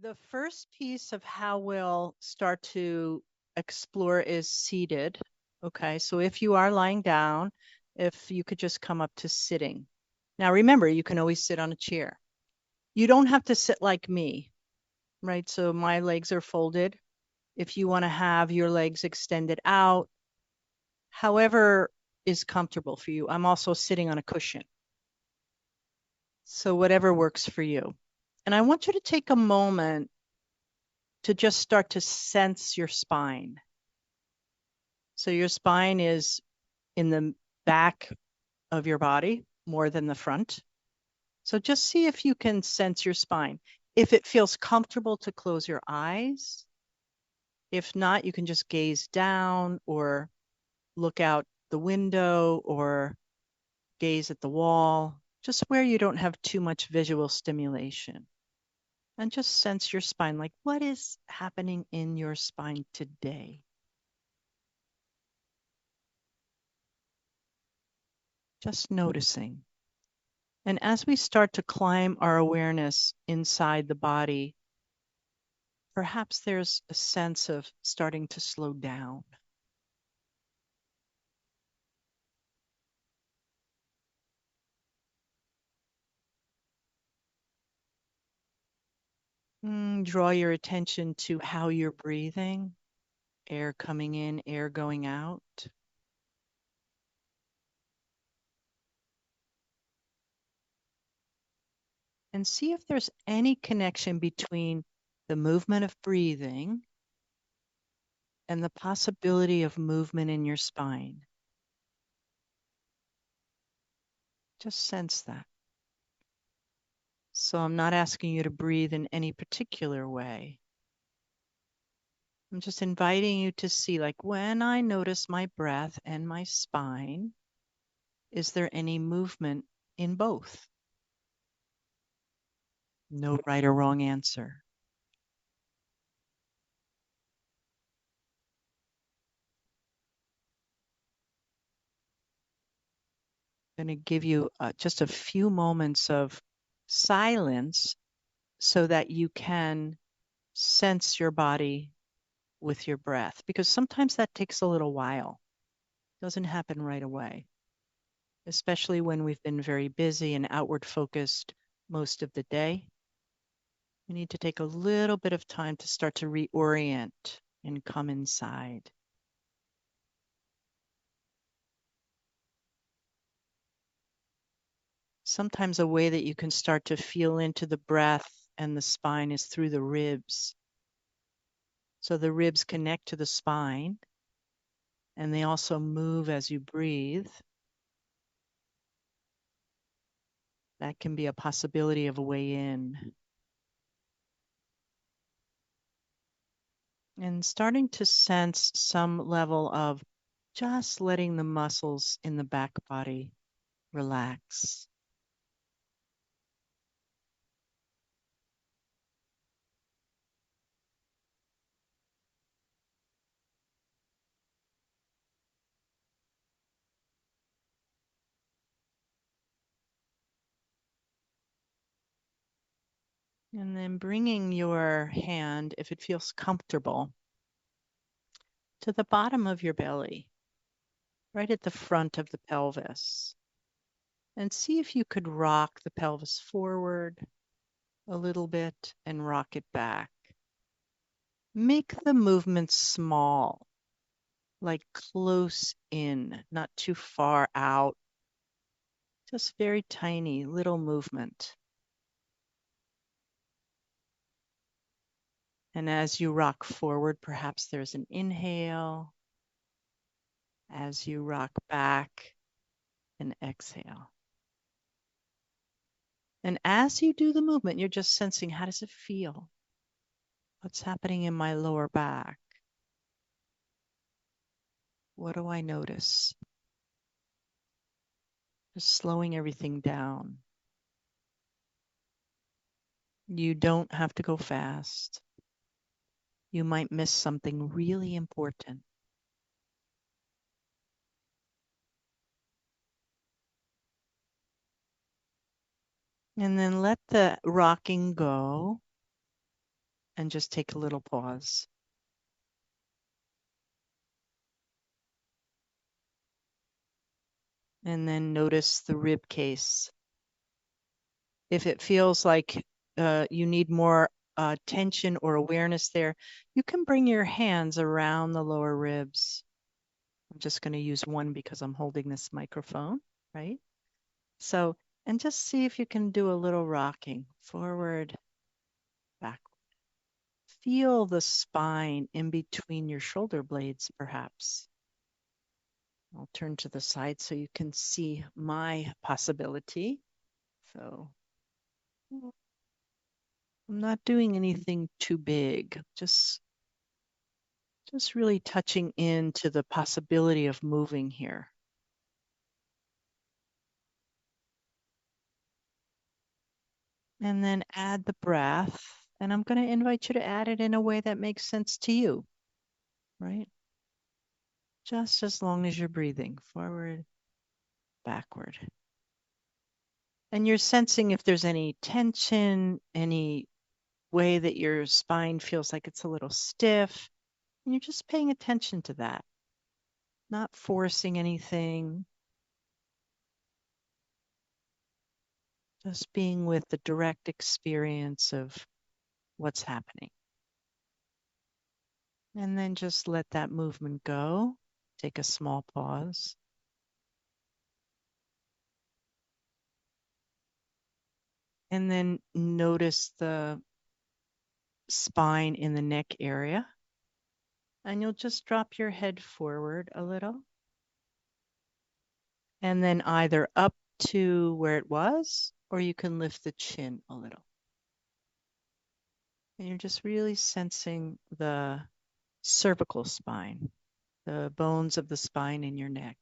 The first piece of how we'll start to explore is seated. Okay, so if you are lying down, if you could just come up to sitting. Now remember, you can always sit on a chair. You don't have to sit like me, right? So my legs are folded. If you want to have your legs extended out, however is comfortable for you. I'm also sitting on a cushion. So whatever works for you. And I want you to take a moment to just start to sense your spine. So your spine is in the back of your body more than the front. So just see if you can sense your spine. If it feels comfortable to close your eyes. If not, you can just gaze down or look out the window or gaze at the wall, just where you don't have too much visual stimulation. And just sense your spine, like what is happening in your spine today? Just noticing. And as we start to climb our awareness inside the body, perhaps there's a sense of starting to slow down. Draw your attention to how you're breathing, air coming in, air going out. And see if there's any connection between the movement of breathing and the possibility of movement in your spine. Just sense that. So I'm not asking you to breathe in any particular way. I'm just inviting you to see, like, when I notice my breath and my spine, is there any movement in both? No right or wrong answer. I'm going to give you just a few moments of silence so that you can sense your body with your breath, because sometimes that takes a little while. It doesn't happen right away, especially when we've been very busy and outward focused most of the day. We need to take a little bit of time to start to reorient and come inside. Sometimes a way that you can start to feel into the breath and the spine is through the ribs. So the ribs connect to the spine and they also move as you breathe. That can be a possibility of a way in. And starting to sense some level of just letting the muscles in the back body relax. And then bringing your hand, if it feels comfortable, to the bottom of your belly, right at the front of the pelvis. And see if you could rock the pelvis forward a little bit and rock it back. Make the movement small, like close in, not too far out. Just very tiny little movement. And as you rock forward, perhaps there's an inhale. As you rock back, an exhale. And as you do the movement, you're just sensing, how does it feel? What's happening in my lower back? What do I notice? Just slowing everything down. You don't have to go fast. You might miss something really important. And then let the rocking go and just take a little pause. And then notice the rib case. If it feels like you need more tension or awareness there, you can bring your hands around the lower ribs. I'm just going to use one because I'm holding this microphone, right? So, and just see if you can do a little rocking forward, back. Feel the spine in between your shoulder blades, perhaps. I'll turn to the side so you can see my possibility. So I'm not doing anything too big, just really touching into the possibility of moving here. And then add the breath. And I'm going to invite you to add it in a way that makes sense to you, right? Just as long as you're breathing forward, backward. And you're sensing if there's any tension, any way that your spine feels like it's a little stiff. And you're just paying attention to that, not forcing anything, just being with the direct experience of what's happening. And then just let that movement go. Take a small pause. And then notice the spine in the neck area. And you'll just drop your head forward a little. And then either up to where it was, or you can lift the chin a little. And you're just really sensing the cervical spine, the bones of the spine in your neck.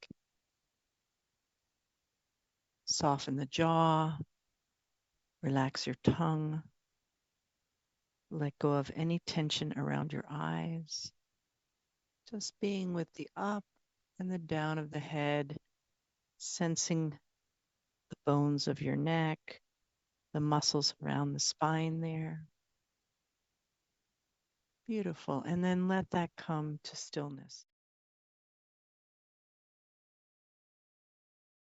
Soften the jaw, relax your tongue, let go of any tension around your eyes. Just being with the up and the down of the head, sensing the bones of your neck, the muscles around the spine there. Beautiful. And then let that come to stillness.